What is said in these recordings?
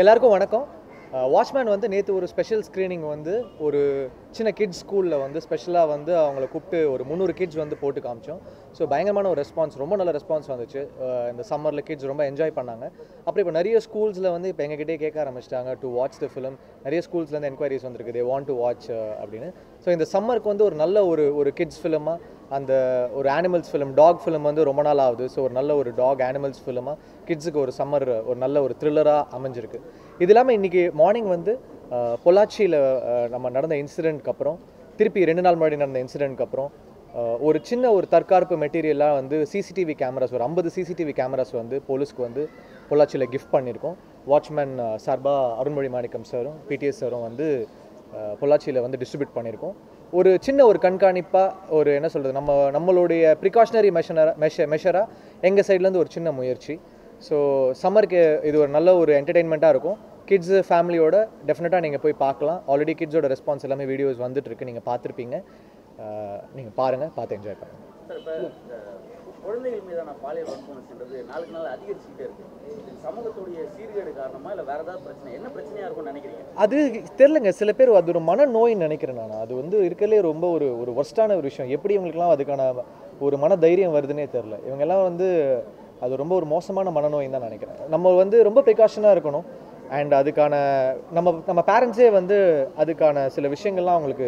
எல்லாருக்கும் வணக்கம். வாட்ச்மேன் வந்து நேற்று ஒரு ஸ்பெஷல் ஸ்க்ரீனிங் வந்து ஒரு சின்ன கிட்ஸ் ஸ்கூலில் வந்து ஸ்பெஷலாக வந்து அவங்கள கூப்பிட்டு ஒரு 300 கிட்ஸ் வந்து போட்டு காமிச்சோம். ஸோ பயங்கரமான ஒரு ரெஸ்பான்ஸ், ரொம்ப நல்ல ரெஸ்பான்ஸ் வந்துச்சு. இந்த சம்மரில் கிட்ஸ் ரொம்ப என்ஜாய் பண்ணாங்க. அப்புறம் இப்போ நிறைய ஸ்கூல்ஸில் வந்து இப்போ எங்ககிட்டே கேட்க ஆரம்பிச்சிட்டாங்க டு வாட்ச் த ஃபிலிம். நிறைய ஸ்கூல்ஸ்லேருந்து என்கொயரிஸ் வந்திருக்கு, தே வாண்ட் டு வாட்ச் அப்படின்னு. ஸோ இந்த சம்மருக்கு வந்து ஒரு நல்ல ஒரு கிட்ஸ் ஃபிலிமாக, அந்த ஒரு அனிமல்ஸ் ஃபிலிம், டாக் ஃபிலிம் வந்து ரொம்ப நாள் ஆகுது. ஸோ ஒரு நல்ல ஒரு டாக் அனிமல்ஸ் ஃபிலிமாக கிட்ஸுக்கு ஒரு சம்மர் ஒரு நல்ல ஒரு த்ரில்லராக அமைஞ்சிருக்கு. இது இல்லாமல் இன்றைக்கி மார்னிங் வந்து பொள்ளாச்சியில் நம்ம நடந்த இன்சிடெண்ட்க்கு அப்புறம், திருப்பி 2 நாள் முன்னாடி நடந்த இன்சிடெண்ட்க்கு அப்புறம் ஒரு சின்ன ஒரு தற்காப்பு மெட்டீரியலாக வந்து சிசிடிவி கேமராஸ், ஒரு 50 சிசிடிவி கேமராஸ் வந்து போலீஸ்க்கு வந்து பொள்ளாச்சியில் கிஃப்ட் பண்ணியிருக்கோம். வாட்ச்மேன் சார்பாக அருண்மொழி மாணிக்கம் சாரும் பிடிஎஸ் சாரும் வந்து பொள்ளாச்சியில் வந்து டிஸ்ட்ரிபியூட் பண்ணியிருக்கோம். ஒரு சின்ன ஒரு கண்காணிப்பாக, ஒரு என்ன சொல்கிறது, நம்மளுடைய ப்ரிகாஷனரி மெஷராக எங்கள் சைட்லேருந்து ஒரு சின்ன முயற்சி. ஸோ சம்மருக்கு இது ஒரு நல்ல ஒரு என்டர்டெயின்மெண்ட்டாக இருக்கும். கிட்ஸு ஃபேமிலியோட டெஃபினட்டாக நீங்கள் போய் பார்க்கலாம். ஆல்ரெடி கிட்ஸோட ரெஸ்பான்ஸ் எல்லாமே வீடியோஸ் வந்துட்டுருக்கு, நீங்கள் பார்த்துருப்பீங்க. நீங்கள் பாருங்கள், பார்த்து என்ஜாய் பண்ணுங்கள். சார், இப்போ குழந்தைகள் மீதான பாலியல் வன்கொடுமைன்றது நாளுக்கு நாள் அதிகரிச்சுக்கிட்டே இருக்குது. சமூகத்துடைய சீர்கேடு காரணமா இல்லை வேறு ஏதாவது பிரச்சனை, என்ன பிரச்சனையாக இருக்கும்னு நினைக்கிறீங்க? அது தெரிலங்க. சில பேர் அது ஒரு மனநோயின்னு நினைக்கிறேன் நான். அது வந்து இருக்கிறதுலே ரொம்ப ஒரு ஒர்ஸ்டான ஒரு விஷயம். எப்படி இவங்களுக்குலாம் அதுக்கான ஒரு மன தைரியம் வருதுன்னே தெரில. இவங்கெல்லாம் வந்து அது ரொம்ப ஒரு மோசமான மனநோயின்னு தான் நினைக்கிறேன். நம்ம வந்து ரொம்ப ப்ரிகாஷனாக இருக்கணும். அண்ட் அதுக்கான நம்ம பேரண்ட்ஸே வந்து அதுக்கான சில விஷயங்கள்லாம் அவங்களுக்கு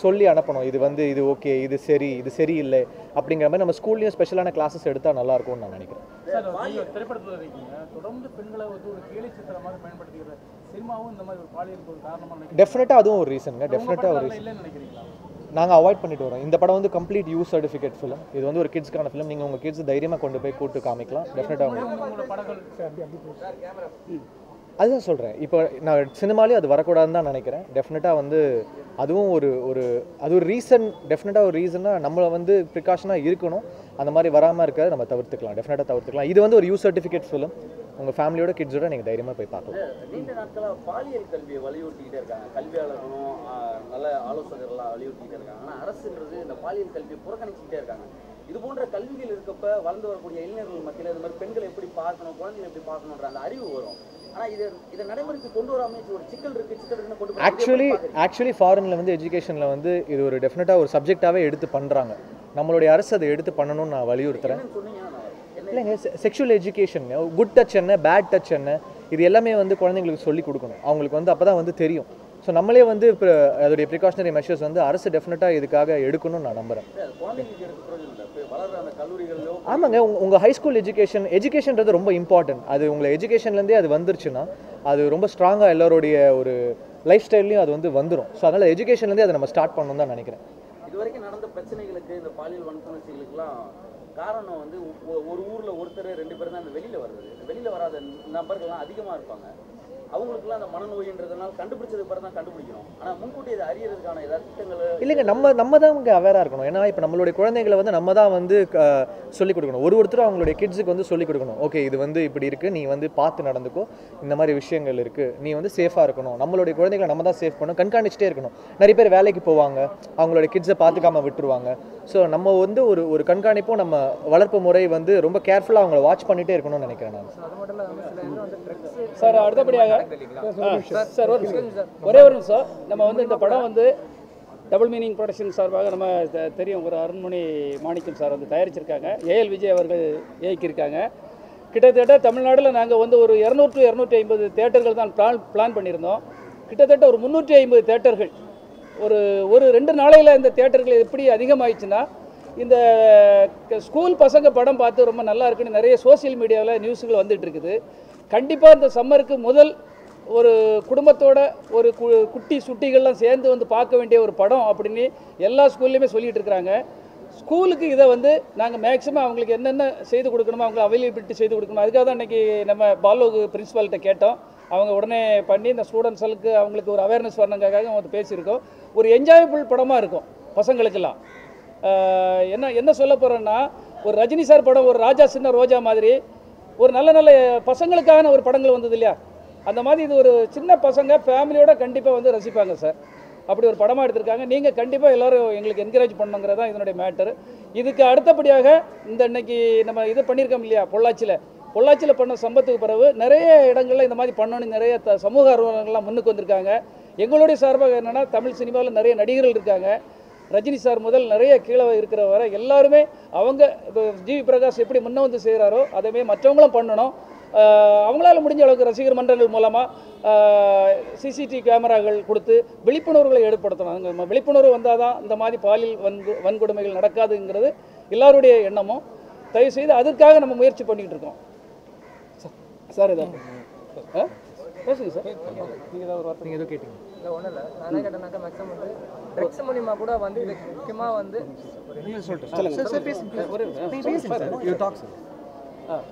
சொல்லி அனுப்பணும். இது வந்து இது ஓகே, இது சரி, இது சரியில்லை அப்படிங்கிற மாதிரி நம்ம ஸ்கூல்லேயும் ஸ்பெஷலான கிளாஸஸ் எடுத்தால் நல்லாயிருக்கும்னு நான் நினைக்கிறேன். திரைப்படத்தில் இருக்கீங்க, தொடர்ந்து பெண்களை வந்து ஒரு கேலி சித்திரம் மாதிரி பயன்படுத்திக்கிற சினிமாவும் இந்த மாதிரி ஒரு பாலியலுக்கு ஒரு காரணமாக டெஃபினட்டாக அதுவும் ஒரு ரீசனுங்க. டெஃபினட்டாக ஒரு ரீசன். இல்லைன்னு நினைக்கிறீங்களா? நாங்கள் அவாய்ட் பண்ணிட்டு வரோம். இந்த படம் வந்து கம்ப்ளீட் யூ சர்டிஃபிகேட் ஃபிலிம். இது வந்து ஒரு கிட்ஸ்க்கான ஃபிலிம். நீங்கள் உங்கள் கிட்ஸ் தைரியமாக கொண்டு போய் கூப்பிட்டு காமிக்கலாம். டெஃபினட்டாக உங்களோட படங்கள் அதுதான் சொல்கிறேன். இப்போ நான் சினிமாலேயும் அது வரக்கூடாதுன்னு தான் நினைக்கிறேன். டெஃபினட்டாக வந்து அதுவும் அது ஒரு ரீசன். டெஃபினட்டாக ஒரு ரீசனாக நம்மளை வந்து ப்ரிகாஷனாக இருக்கணும். அந்த மாதிரி வராமல் இருக்கிறத நம்ம தவிர்த்துக்கலாம், டெஃபினட்டாக தவிர்த்துக்கலாம். இது வந்து ஒரு யூ சர்டிஃபிகேட் ஃபிலிம். உங்கள் ஃபேமிலியோட கிட்ஸோட நீங்கள் தைரியமாக போய் பார்க்கலாம். நீண்ட நாட்களாக பாலியல் கல்வியை வலியுறுத்திக்கிட்டே இருக்காங்க. கல்வியாளர்களும் நல்ல ஆலோசகர்கள்லாம் வலியுறுத்திக்கிட்டே இருக்காங்க. ஆனால் அரசுன்றது இந்த பாலியல் கல்வியை புறக்கணிச்சுக்கிட்டே இருக்காங்க. இது போன்ற கல்விகள் இருக்கப்ப வளர்ந்து வரக்கூடிய இளைஞர்கள் மத்தியில் இந்த மாதிரி பெண்களை எப்படி பார்க்கணும், குழந்தைகளை எப்படி பார்க்கணுன்ற அந்த அறிவு வரும். ஆனால் இதை நடைமுறைக்கு கொண்டு வராமல் ஒரு சிக்கல் இருக்குன்னு கொண்டு ஆக்சுவலி ஃபாரினில் வந்து எஜுகேஷனில் வந்து இது ஒரு டெஃபினட்டாக ஒரு சப்ஜெக்டாகவே எடுத்து பண்ணுறாங்க. நம்மளுடைய அரசு அதை எடுத்து பண்ணணும்னு நான் வலியுறுத்துறேன். இல்லைங்க, செக்ஷுவல் எஜுகேஷன், குட் டச் என்ன, பேட் டச் என்ன, இது எல்லாமே வந்து குழந்தைங்களுக்கு சொல்லிக் கொடுக்கணும். அவங்களுக்கு வந்து அப்போ தான் வந்து தெரியும். ஸோ நம்மளே வந்து இப்போ அதோடைய ப்ரிகாஷனரி மெஷர்ஸ் வந்து அரசு டெஃபினட்டாக இதுக்காக எடுக்கணும்னு நான் நம்புகிறேன். ஆமாங்க, உங்கள் ஹைஸ்கூல் எஜுகேஷன்றது ரொம்ப இம்பார்ட்டன்ட். அது உங்களை எஜுகேஷன்லேருந்தே அது வந்துருச்சுன்னா அது ரொம்ப ஸ்ட்ராங்காக எல்லாருடைய ஒரு லைஃப் ஸ்டைல்லையும் அது வந்து வந்துடும். ஸோ அதனால் எஜுகேஷன்லேருந்தே அதை நம்ம ஸ்டார்ட் பண்ணணும் தான் நினைக்கிறேன். இது வரைக்கும் நடந்த பிரச்சனைகளுக்கு, இந்த பாலியல் வன்கொடுமைகளுக்கெல்லாம் காரணம் வந்து ஒரு ஊரில் ஒருத்தர் 2 பேர் தான் அந்த வெளியில் வருது. வெளியில் வராத நபர்கள்லாம் அதிகமாக இருப்பாங்க. அவங்களுக்குலாம் அந்த மனநோயின்றதுனால கண்டுபிடிச்சது பிறகு தான் கண்டுபிடிக்கணும். ஆனால் முன்கூட்டி இதை அறியறதுக்கான ஏதாவது திட்டங்கள் இல்லைங்க. நம்ம தான் இங்கே அவேராக இருக்கணும். ஏன்னா இப்போ நம்மளுடைய குழந்தைகளை வந்து நம்ம தான் வந்து சொல்லிக் கொடுக்கணும். ஒருத்தரும் அவங்களுடைய கிட்ஸுக்கு வந்து சொல்லிக் கொடுக்கணும். ஓகே, இது வந்து இப்படி இருக்குது, நீ வந்து பார்த்து நடந்துக்கோ, இந்த மாதிரி விஷயங்கள் இருக்குது, நீ வந்து சேஃபாக இருக்கணும். நம்மளுடைய குழந்தைகளை நம்ம தான் சேஃப் பண்ணணும், கண்காணிச்சிட்டே இருக்கணும். நிறைய பேர் வேலைக்கு போவாங்க, அவங்களுடைய கிட்ஸை பார்த்துக்காம விட்டுருவாங்க. ஸோ நம்ம வந்து ஒரு கண்காணிப்பும் நம்ம வளர்ப்பு முறை வந்து ரொம்ப கேர்ஃபுல்லாக அவங்கள வாட்ச் பண்ணிகிட்டே இருக்கணும்னு நினைக்கிறேன் நான். சார், அடுத்தபடியாக சார் ஒரே ஒரு நிமிஷம். நம்ம வந்து இந்த படம் வந்து டபுள் மீனிங் ப்ரொடக்ஷன் சார்பாக நம்ம தெரியும், ஒரு அருண்மொழி மாணிக்கம் சார் வந்து தயாரிச்சிருக்காங்க. ஏஎல் விஜய் அவர்கள் இயக்கியிருக்காங்க. கிட்டத்தட்ட தமிழ்நாட்டில் நாங்கள் வந்து ஒரு 200 to 250 தேட்டர்கள் தான் பிளான் பண்ணியிருந்தோம். கிட்டத்தட்ட ஒரு 350 தேட்டர்கள் ஒரு 2 நாளையில் இந்த தேட்டர்கள் எப்படி அதிகமாகிடுச்சுன்னா, இந்த ஸ்கூல் பசங்க படம் பார்த்து ரொம்ப நல்லா இருக்குன்னு நிறைய சோசியல் மீடியாவில் நியூஸுகள் வந்துட்டு இருக்குது. கண்டிப்பாக இந்த சம்மருக்கு முதல் ஒரு குடும்பத்தோட ஒரு குட்டி சுட்டிகள்லாம் சேர்ந்து வந்து பார்க்க வேண்டிய ஒரு படம் அப்படின்னு எல்லா ஸ்கூல்லையுமே சொல்லிகிட்டு இருக்கிறாங்க. ஸ்கூலுக்கு இதை வந்து நாங்கள் மேக்ஸிமம் அவங்களுக்கு என்னென்ன செய்து கொடுக்கணுமோ அவங்க அவைலபிலிட்டி செய்து கொடுக்கணும். அதுக்காக தான் இன்றைக்கி நம்ம பாலோகு பிரின்ஸிபால்கிட்ட கேட்டோம். அவங்க உடனே பண்ணி இந்த ஸ்டூடெண்ட்ஸுக்கு அவங்களுக்கு ஒரு அவேர்னஸ் வரணுங்காக அவங்க பேசியிருக்கோம். ஒரு என்ஜாயபிள் படமாக இருக்கும் பசங்களுக்கெல்லாம். என்ன சொல்ல போகிறேன்னா, ஒரு ரஜினி சார் படம், ஒரு ராஜா சின்ன ரோஜா மாதிரி ஒரு நல்ல பசங்களுக்கான ஒரு படங்கள் வந்தது இல்லையா, அந்த மாதிரி இது ஒரு சின்ன பசங்க ஃபேமிலியோட கண்டிப்பாக வந்து ரசிப்பாங்க சார். அப்படி ஒரு படமாக எடுத்திருக்காங்க. நீங்கள் கண்டிப்பாக எல்லோரும் எங்களுக்கு என்கரேஜ் பண்ணுங்கிறது தான் இதனுடைய மேட்டர். இதுக்கு அடுத்தபடியாக இந்த இன்னைக்கு நம்ம இது பண்ணியிருக்கோம் இல்லையா, பொள்ளாச்சியில் பொள்ளாச்சியில் பண்ண சம்பத்துக்கு பிறகு நிறைய இடங்களில் இந்த மாதிரி பண்ணணும், நிறைய சமூக ஆர்வலர்கள்லாம் முன்னுக்கு வந்திருக்காங்க. எங்களுடைய சார்பாக என்னென்னா, தமிழ் சினிமாவில் நிறைய நடிகர்கள் இருக்காங்க. ரஜினி சார் முதல் நிறைய கீழே இருக்கிற வரை எல்லாருமே அவங்க இப்போ ஜிவி பிரகாஷ் எப்படி முன்ன வந்து செய்கிறாரோ அதேமாதிரி மற்றவங்களும் பண்ணணும். அவங்களால முடிஞ்ச அளவுக்கு ரசிகர் மன்றங்கள் மூலமாக சிசிடிவி கேமராக்கள் கொடுத்து விழிப்புணர்வுகளை ஏற்படுத்தணும். அங்கே விழிப்புணர்வு வந்தால் தான் இந்த மாதிரி பாலியல் வன்கொடுமைகள் நடக்காதுங்கிறது எல்லாருடைய எண்ணமும். தயவுசெய்து அதற்காக நம்ம முயற்சி பண்ணிக்கிட்டு இருக்கோம். சார் ஏதாவது பேசுங்க சார். நீங்கள் ஏதாவது ஒரு வார்த்தை நீங்கள் எதுவும் கேட்டீங்க? இல்லை ஒன்றும் இல்லை. நான் என்ன கேட்டேன்னாக்கா மேக்ஸிமம் வந்து ட்ரக்ஸ் மூலிமா கூட வந்து இது முக்கியமாக வந்து சொல்லுங்கள் சார்.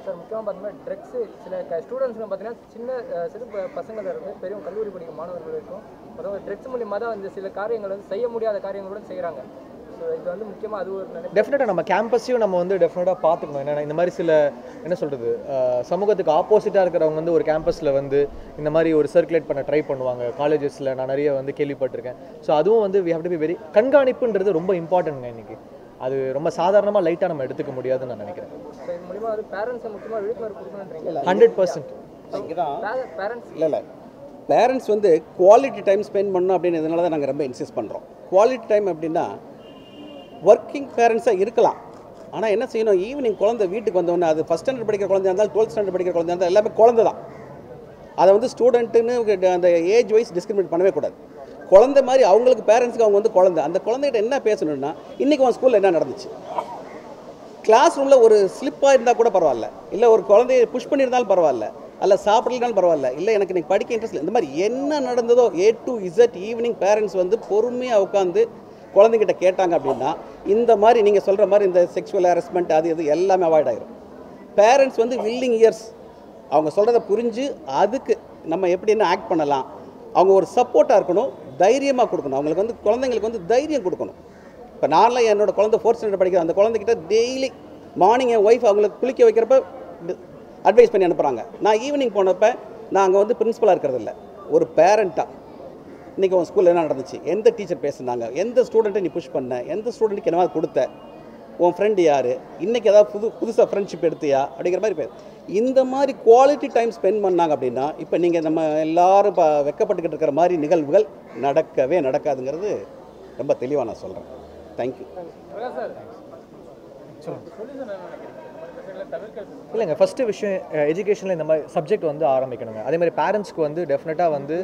சார் முக்கியமாக பார்த்தீங்கன்னா ட்ரக்ஸு சில ஸ்டூடெண்ட்ஸுங்க பார்த்தீங்கன்னா சிறு பசங்கள் இருந்து பெரிய கல்லூரி படிக்கும் மாணவர்கள் இருக்கும். அதாவது ட்ரக்ஸ் மூலிமா தான் வந்து சில காரியங்கள் வந்து செய்ய முடியாத காரியங்களோட செய்கிறாங்க. ஸோ இது வந்து முக்கியமாக அது ஒரு டெஃபினட்டாக நம்ம கேம்பஸையும் நம்ம வந்து டெஃபினட்டாக பார்த்துக்கணும். என்னென்னா இந்த மாதிரி சில என்ன சொல்கிறது சமூகத்துக்கு ஆப்போசிட்டாக இருக்கிறவங்க வந்து ஒரு கேம்பஸில் வந்து இந்த மாதிரி ஒரு சர்க்குலேட் பண்ண ட்ரை பண்ணுவாங்க. காலேஜஸில் நான் நிறைய வந்து கேள்விப்பட்டிருக்கேன். ஸோ அதுவும் வந்து we have to be very கண்காணிப்புன்றது ரொம்ப இம்பார்ட்டன்ட்ங்க இன்றைக்கி. அது ரொம்ப சாதாரணமாக லைட்டாக நம்ம எடுத்துக்க முடியாதுன்னு நான் நினைக்கிறேன். ஸோ இது மூலிமா அது பேரண்ட்ஸை முக்கியமாக விழிப்புணர்வு கொடுக்கணுன்றீங்க. 100%. பேரண்ட்ஸ் இல்லை பேரண்ட்ஸ் வந்து குவாலிட்டி டைம் ஸ்பெண்ட் பண்ணணும் அப்படின்னு இதனால தான் நாங்கள் ரொம்ப இன்சிஸ்ட் பண்ணுறோம். குவாலிட்டி டைம் அப்படின்னா ஒர்க்கிங் பேரண்ட்ஸாக இருக்கலாம். ஆனால் என்ன செய்யணும், ஈவினிங் குழந்தை வீட்டுக்கு வந்தோடனே அது ஃபஸ்ட் ஸ்டாண்டர்ட் படிக்கிற குழந்தையா இருந்தாலும் 12th ஸ்டாண்டர்ட் படிக்கிற குழந்தையா இருந்தால் எல்லாமே குழந்தை தான். அதை வந்து ஸ்டூடெண்ட்டுன்னு அந்த ஏஜ் வைஸ் டிஸ்கிரிமினேட் பண்ணவே கூடாது. குழந்தை மாதிரி அவங்களுக்கு பேரண்ட்ஸுக்கு அவங்க வந்து குழந்தை. அந்த குழந்தைகிட்ட என்ன பேசணும்னா, இன்றைக்கி உன் ஸ்கூலில் என்ன நடந்துச்சு, கிளாஸ் ரூமில் ஒரு ஸ்லிப்பாக இருந்தால் கூட பரவாயில்ல, இல்லை ஒரு குழந்தைய புஷ் பண்ணியிருந்தாலும் பரவாயில்ல, அல்ல சாப்பிடலனாலும் பரவாயில்ல, இல்லை எனக்கு இன்றைக்கி படிக்க இன்ட்ரெஸ்ட் இல்லை, இந்த மாதிரி என்ன நடந்ததோ A to Z evening parents வந்து பொறுமையாக உட்காந்து குழந்தைகிட்ட கேட்டாங்க அப்படின்னா இந்த மாதிரி நீங்கள் சொல்கிற மாதிரி இந்த செக்ஷுவல் ஹராஸ்மெண்ட் அது இது எல்லாமே அவாய்ட் ஆகிடும். பேரண்ட்ஸ் வந்து வில்லிங் இயர்ஸ் அவங்க சொல்கிறத புரிஞ்சு அதுக்கு நம்ம எப்படி என்ன ஆக்ட் பண்ணலாம், அவங்க ஒரு சப்போர்ட்டாக இருக்கணும், தைரியமாக கொடுக்கணும். அவங்களுக்கு வந்து குழந்தைங்களுக்கு வந்து தைரியம் கொடுக்கணும். இப்போ நான்லாம் என்னோட குழந்தை 4th ஸ்டாண்டர்ட் படிக்கிற அந்த குழந்தைகிட்ட டெய்லி மார்னிங் என் ஒய்ஃப் அவங்களுக்கு குளிக்க வைக்கிறப்ப அட்வைஸ் பண்ணி அனுப்புகிறாங்க. நான் ஈவினிங் போனப்போ நான் அங்கே வந்து பிரின்ஸிபலாக இருக்கிறதில்ல, ஒரு பேரண்ட்டாக இன்றைக்கி உன் ஸ்கூலில் என்ன நடந்துச்சு, எந்த டீச்சர் பேசுனாங்க, எந்த ஸ்டூடெண்ட்டை நீ புஷ் பண்ண, எந்த ஸ்டூடெண்ட்டுக்கு என்னவா கொடுத்த, உன் ஃப்ரெண்டு யார், இன்றைக்கி ஏதாவது புதுசாக ஃப்ரெண்ட்ஷிப் எடுத்தியா அப்படிங்கிற மாதிரி இந்த மாதிரி குவாலிட்டி டைம் ஸ்பெண்ட் பண்ணாங்க அப்படின்னா இப்போ நீங்கள் நம்ம எல்லோரும் இப்போ வெக்கப்பட்டுக்கிட்டு இருக்கிற மாதிரி நிகழ்வுகள் நடக்கவே நடக்காதுங்கிறது ரொம்ப தெளிவாக நான் சொல்கிறேன். தேங்க்யூ. இல்லைங்க, ஃபஸ்ட்டு விஷயம் எஜுகேஷனில் இந்த மாதிரி சப்ஜெக்ட் வந்து ஆரம்பிக்கணுங்க. அதே மாதிரி பேரண்ட்ஸ்க்கு வந்து டெஃபினட்டாக வந்து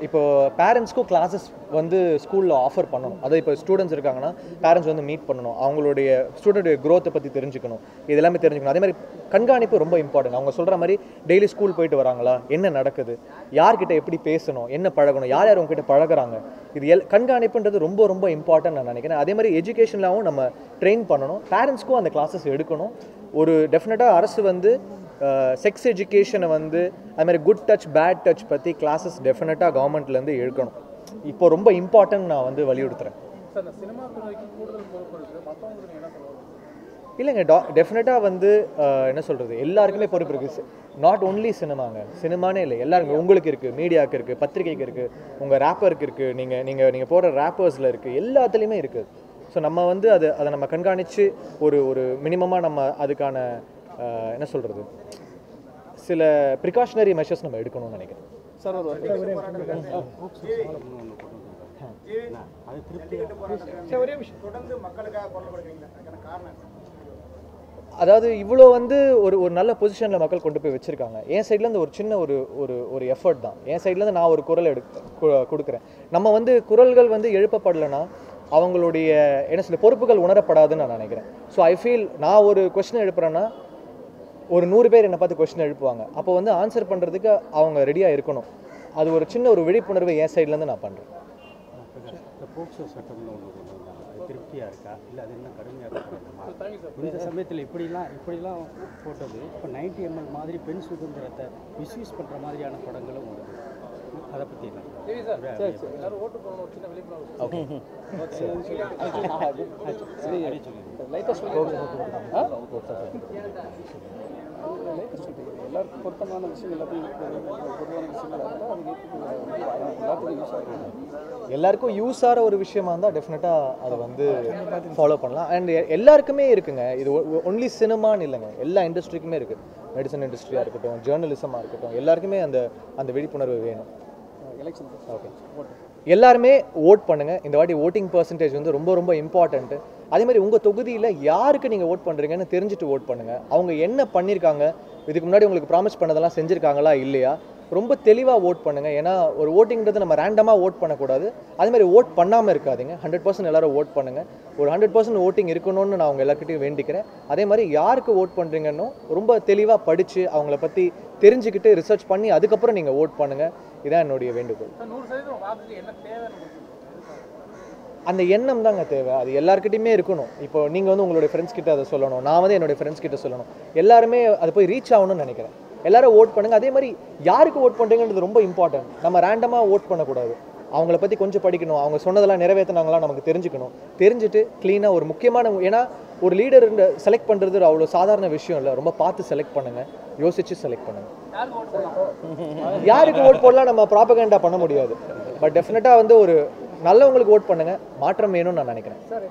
இப்போது பேரண்ட்ஸ்க்கும் கிளாஸஸ் வந்து ஸ்கூலில் ஆஃபர் பண்ணணும். அதாவது இப்போ ஸ்டூடெண்ட்ஸ் இருக்காங்கன்னா பேரண்ட்ஸ் வந்து மீட் பண்ணணும், அவங்களுடைய ஸ்டூடெண்ட்டுடைய க்ரோத்தை பற்றி தெரிஞ்சுக்கணும், இது எல்லாமே தெரிஞ்சுக்கணும். அதே மாதிரி கண்காணிப்பு ரொம்ப இம்பார்ட்டன்ட். அவங்க சொல்கிற மாதிரி டெய்லி ஸ்கூல் போயிட்டு வராங்களா, என்ன நடக்குது, யார்கிட்ட எப்படி பேசணும், என்ன பழகணும், யார் யார் உங்ககிட்ட பழகுறாங்க, இது கண்காணிப்புன்றது ரொம்ப ரொம்ப இம்பார்ட்டன்ட் நான் நினைக்கிறேன். அதே மாதிரி எஜுகேஷன்லாவும் நம்ம ட்ரெயின் பண்ணணும், பேரண்ட்ஸ்க்கும் அந்த கிளாஸஸ் எடுக்கணும். ஒரு டெஃபினட்டாக அரசு வந்து செக்ஸ் எஜுகேஷனை வந்து அது மாதிரி குட் டச் பேட் டச் பற்றி கிளாஸஸ் டெஃபினட்டாக கவர்மெண்ட்லேருந்து எடுக்கணும். இப்போ ரொம்ப இம்பார்ட்டன்ட் நான் வந்து வலியுறுத்துகிறேன். இல்லைங்க, டெஃபினட்டாக வந்து என்ன சொல்கிறது, எல்லாருக்குமே பொறுப்பு இருக்குது. நாட் ஓன்லி சினிமாங்க, சினிமானே இல்லை, எல்லாருமே. உங்களுக்கு இருக்குது, மீடியாவுக்கு இருக்குது, பத்திரிகைக்கு இருக்குது, உங்கள் ரேப்பருக்கு இருக்குது, நீங்கள் போடுற ரேப்பர்ஸில் இருக்குது, எல்லாத்துலேயுமே இருக்குது. ஸோ நம்ம வந்து அதை நம்ம கண்காணித்து ஒரு மினிமமாக நம்ம அதுக்கான என்ன சொல்கிறது சில ப்ரிகாஷனரி மெஷர்ஸ் நம்ம எடுக்கணும்னு நினைக்கிறேன். சார் ஒரு அதாவது இவ்வளோ வந்து ஒரு நல்ல பொசிஷனில் மக்கள் கொண்டு போய் வச்சுருக்காங்க. என் சைட்லேருந்து ஒரு சின்ன ஒரு எஃபர்ட் தான். என் சைட்லேருந்து நான் ஒரு குரல் கொடுக்குறேன். நம்ம வந்து குரல்கள் வந்து எழுப்பப்படலைன்னா அவங்களுடைய என்ன சொல்ல பொறுப்புகள் உணரப்படாதுன்னு நான் நினைக்கிறேன். ஸோ ஐ ஃபீல் நான் ஒரு கொஸ்டின் எழுப்புறேன்னா ஒரு 100 பேர் என்னை பார்த்து கொஸ்டின் எழுப்புவாங்க. அப்போ வந்து ஆன்சர் பண்ணுறதுக்கு அவங்க ரெடியாக இருக்கணும். அது ஒரு சின்ன ஒரு விழிப்புணர்வு என் சைட்லேருந்து நான் பண்ணுறேன். போக்சோ சட்டம்னு ஒன்று கொண்டு வந்தாங்க, திருப்தியாக இருக்கா இல்லை அது இன்னும் கடுமையாக இருக்கா? இந்த சமயத்தில் இப்படிலாம் போட்டது இப்போ 90 ml மாதிரி பெண் சுதந்திரத்தை மிஸ்யூஸ் பண்ணுற மாதிரியான படங்களும் வருது. அதை பற்றி எல்லாருக்கும் பொருத்தமான விஷயம், எல்லாத்தையும் பொதுவான விஷயங்கள் எல்லாத்துக்கும் யூஸ் ஆகும். எல்லாருக்கும் யூஸ் ஆகிற ஒரு விஷயமா இருந்தால் டெஃபினட்டாக அதை வந்து ஃபாலோ பண்ணலாம். அண்ட் எல்லாருக்குமே இருக்குங்க, இது ஒன்லி சினிமான்னு இல்லைங்க, எல்லா இண்டஸ்ட்ரிக்குமே இருக்குது. மெடிசன் இண்டஸ்ட்ரியாக இருக்கட்டும், ஜேர்னலிசமாக இருக்கட்டும், எல்லாருக்குமே அந்த அந்த விழிப்புணர்வு வேணும். ஓகே, எல்லாருமே ஓட் பண்ணுங்கள். இந்த வாட்டி ஓட்டிங் பர்சன்டேஜ் வந்து ரொம்ப ரொம்ப இம்பார்ட்டண்ட்டு. அதே மாதிரி உங்கள் தொகுதியில் யாருக்கு நீங்கள் ஓட் பண்ணுறீங்கன்னு தெரிஞ்சுட்டு ஓட் பண்ணுங்கள். அவங்க என்ன பண்ணியிருக்காங்க, இதுக்கு முன்னாடி உங்களுக்கு ப்ராமிஸ் பண்ணதெல்லாம் செஞ்சுருக்காங்களா இல்லையா, ரொம்ப தெளிவாக ஓட் பண்ணுங்கள். ஏன்னா ஒரு ஓட்டிங்கிறது நம்ம ரேண்டமாக ஓட் பண்ணக்கூடாது. அதே மாதிரி ஓட் பண்ணாமல் இருக்காதிங்க. 100% எல்லோரும் ஓட் பண்ணுங்கள். ஒரு 100% ஓட்டிங் இருக்கணும்னு நான் அவங்க எல்லாருக்கிட்டையும் வேண்டிக்கிறேன். அதே மாதிரி யாருக்கு ஓட் பண்ணுறீங்கன்னு ரொம்ப தெளிவாக படித்து அவங்கள பற்றி தெரிஞ்சுக்கிட்டு ரிசர்ச் பண்ணி அதுக்கப்புறம் நீங்கள் ஓட் பண்ணுங்கள். இதான் என்னுடைய வேண்டுகோள். அந்த எண்ணம் தாங்க தேவை. அது எல்லாருக்கிட்டையுமே இருக்கணும். இப்போ நீங்கள் வந்து உங்களுடைய ஃப்ரெண்ட்ஸ் கிட்ட அதை சொல்லணும், நான் வந்து என்னுடைய ஃப்ரெண்ட்ஸ் கிட்ட சொல்லணும். எல்லாருமே அது போய் ரீச் ஆகணும்னு நினைக்கிறேன். எல்லாரும் ஓட் பண்ணுங்கள். அதே மாதிரி யாருக்கு ஓட் பண்ணுறீங்கன்றது ரொம்ப இம்பார்ட்டன்ட். நம்ம ரேண்டமாக ஓட் பண்ணக்கூடாது. அவங்கள பற்றி கொஞ்சம் படிக்கணும். அவங்க சொன்னதெல்லாம் நிறைவேற்றினாங்களா நமக்கு தெரிஞ்சுக்கணும். தெரிஞ்சுட்டு க்ளீனாக ஒரு முக்கியமான, ஏன்னா ஒரு லீடர் செலக்ட் பண்ணுறது அவ்வளோ சாதாரண விஷயம் இல்லை. ரொம்ப பார்த்து செலக்ட் பண்ணுங்கள், யோசித்து செலக்ட் பண்ணுங்கள். யாருக்கு ஓட் போடலாம் நம்ம ப்ராபகண்டா பண்ண முடியாது. பட் டெஃபினட்டாக வந்து ஒரு நல்லவங்களுக்கு ஓட் பண்ணுங்கள். மாற்றம் வேணும்னு நான் நினைக்கிறேன். சார்